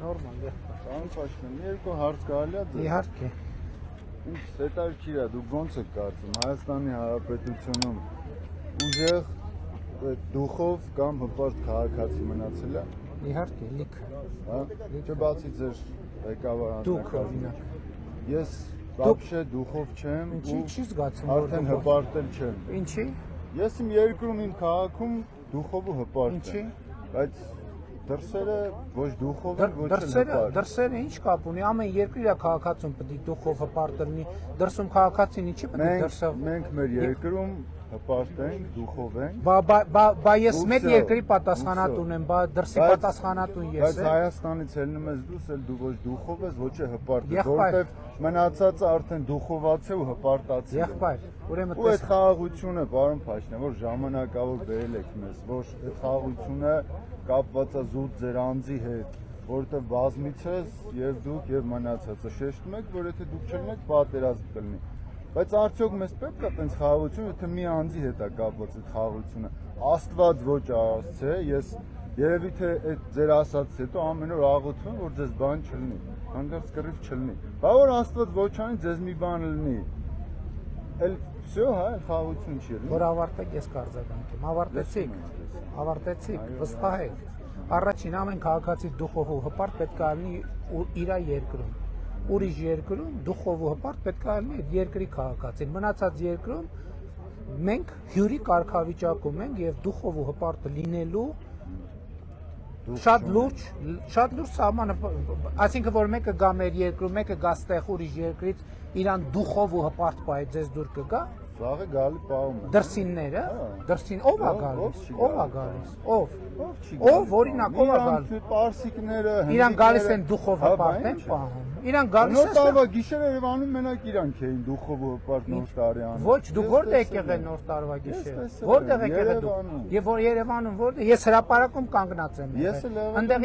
Նորմալ եղբայր։ Պարոն Փաշինյան, երկու հարց կարելի է ձեզ։ Իհարկե։ Ինչ հետաքրքիր է, դուք ո՞նց եք կարծում Հայաստանի Հանրապետությունում ուժեղ դուխով կամ հպարտ քաղաքացի մնացել է։ Իհարկե, լիք։ Հա։ Չէ՞ բացի ձեր ղեկավար Դուք օրինակ։ Ես вообще դուխով չեմ Ինչի՞ չի զգացում արդեն հպարտել չեմ։ Ինչի՞։ Ես իմ երկրում իմ քաղաքում դուխով ու հպարտ Ինչի՞։ եմ։ Բայց դրսերը ոչ դուխով են, ոչ էլ հպարտ։ Դրսերը ինչ կապ ունի, ամեն երկրի իր քաղաքացուն պետք է դուխով հպարտ լինի, դրսում քաղաքացին ինչի պետք է դրսով։ Մենք մեր երկրում հպարտ ենք, դուխով ենք։ Բա ես մեր երկրի պատասխանատուն եմ, բա դրսի պատասխանատուն ես եմ։ Բայց Հայաստանից ելնում ես դուրս, էլ դու ոչ դուխով ես, ոչ է հպարտ ես, որովհետև մնացածը արդեն դուխոված է ու հպարտացել է։ Եղբայր, ուրեմն Ու այդ խաղաղությունը, պարոն Փաշինյան, որ ժամանակավոր բերել եք մեզ, որ այդ խաղաղությունը կապված է զուտ ձեր անձի հետ, որովհետև բազմից ես եւ դուք եւ մնացածը շեշտում եք, որ եթե դուք չլինեք, պատերազմ կլինի։ Բայց արդյոք մեզ պետք է այդպես խաղաղություն, եթե մի անձի հետ է կապված այդ խաղաղությունը։ Աստված ոչ ասցե, ես երևի թե այդ ձեր ասածից հետո ամեն օր աղոթում որ ձեզ բան չլինի, հանկարծ կռիվ չլինի։ Բա որ Աստված ոչ անի ձեզ մի բան լինի։ Էլ всё, հա, խաղաղություն չի լինի։ Որ ավարտեք ես կարձականք եմ։ Ավարտեցիք, վստահ եք։ Առաջին ամեն քաղաքացի դուխով ու հպարտ պետք է լինի իր երկրում։ Ուրիշ երկրում դուխով ու հպարտ պետք է լինի երկրի քաղաքացին։ Մնացած երկրում մենք հյուրի կարգավիճակում ենք եւ դուխով ու հպարտ լինելու շատ լուրջ սահմանը, այսինքն որ մեկը գա մեր երկրում, մեկը գա ստեղ ուրիշ երկրից, իրան դուխով ու հպարտ պահի ձեզ դուր կգա։ Սաղը գալի պահում է։ Դրսինները, դրսին ով է գալիս, ով չի գալիս, ով օրինակ ով է գալիս։ Պարսիկները, Իրան գալիս են դուխով հպարտ են պահում։ Իրան գալիս Նոր տարվա գիշերը Երևանում մենակ իրանք էին դուխով ու հպարտ նոր տարի անում։ Ոչ, դուք որտեղ եք եղել նոր տարվա գիշերը։ Որտեղ եք եղել դուք։ Եվ որ Երևանում որտեղ ես հրապարակում կանգնած եմ եղել։ Այնտեղ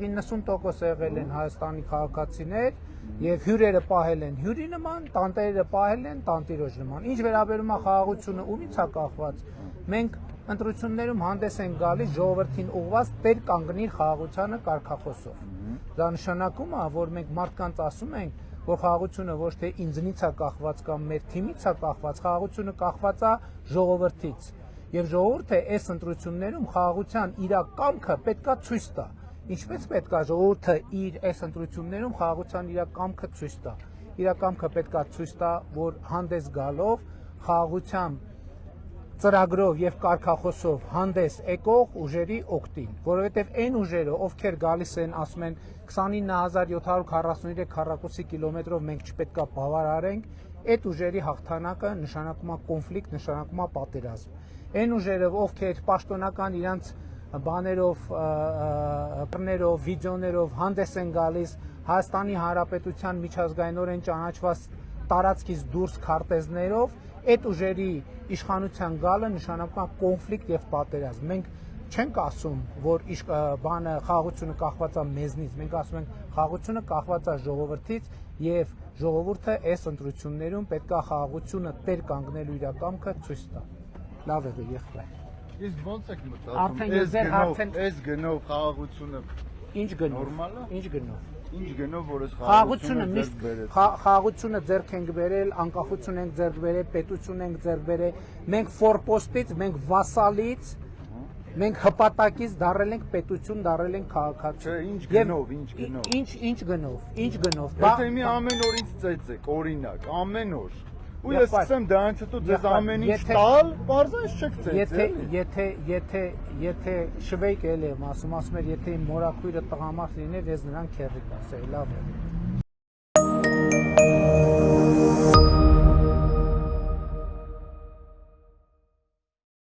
90% եղել են Հայաստանի քաղաքացիներ եւ հյուրերը պահել են հյուրի նման, տանտերերը պահել են տանտիրոջ նման։ Ինչ վերաբերում է խաղաղությունը, ումից է կախված։ Մենք ընտրություններում հանդես են գալիս ժողովրդին ուղղված տեր կանգնիր խաղաղությանը կարգախոսով։ Դա նշանակում է, որ մենք մարդկանց ասում ենք, որ խաղաղությունը ոչ թե ինձնից է կախված կամ մեր թիմից է կախված, խաղաղությունը կախված է ժողովրդից։ Եվ ժողովուրդը այս ընտրություններում խաղաղության իր կամքը պետքա ցույց տա։ Ինչպես պետք է ժողովուրդը իր այս ընտրություններում խաղաղության իր կամքը ցույց տա։ Իր կամքը պետք է ցույց տա, որ հանդես գալով խաղաղության ծրագրով եւ կարգախոսով հանդես եկող ուժերի օգտին, որովհետեւ այն ուժերը, ովքեր գալիս են, ասում են 29743 քառակուսի կիլոմետրով մենք չպետքա բավարարենք, այդ ուժերի հաղթանակը նշանակում է կոնֆլիկտ, նշանակում է պատերազմ։ Այն ուժերը, ովքեր պաշտոնական իրանց բաներով, վիդեոներով հանդես են գալիս Հայաստանի Հանրապետության միջազգայինորեն ճանաչված տարածքից դուրս քարտեզներով, այդ ուժերի իշխանության գալը նշանակում է կոնֆլիկտ եւ պատերազմ։ Մենք չենք ասում, որ խաղաղությունը կախված է մեզնից, մենք ասում ենք խաղաղությունը կախված է ժողովրդից եւ ժողովուրդը այս ընտրություններում պետք է խաղաղությունը տեր կանգնելու իր կամքը ցույց տա։ Լավ է եղբայր։ Իսկ ո՞նց եք մտածում։ Այս գնով խաղաղությունը ինչ գնով։ Նորմալ է։ Ինչ գնով։ Ինչ գնով որ այս խաղաղությունը միշտ խաղաղությունը ձեռք ենք բերել, անկախություն ենք ձեռք բերել, պետություն ենք ձեռք բերել, մենք ֆորպոստից, մենք վասալից, մենք հպատակից դարել ենք պետություն, դարել ենք քաղաքացի։ Չէ, ինչ գնով։ Ինչ գնով։ Եթե մի ամեն օր ինձ ծեծեք, օրինակ, ամեն օր։ Ու ես սկսեմ դրանից հետո ձեզ ամեն ինչ տալ, բարձրաց չեք ծեծել։ Եթե շվեյք էլ եմ ասում էր, եթե իմ մորաքույրը տղամարդ լիներ, ես նրան քեռի կասեի, լավ է։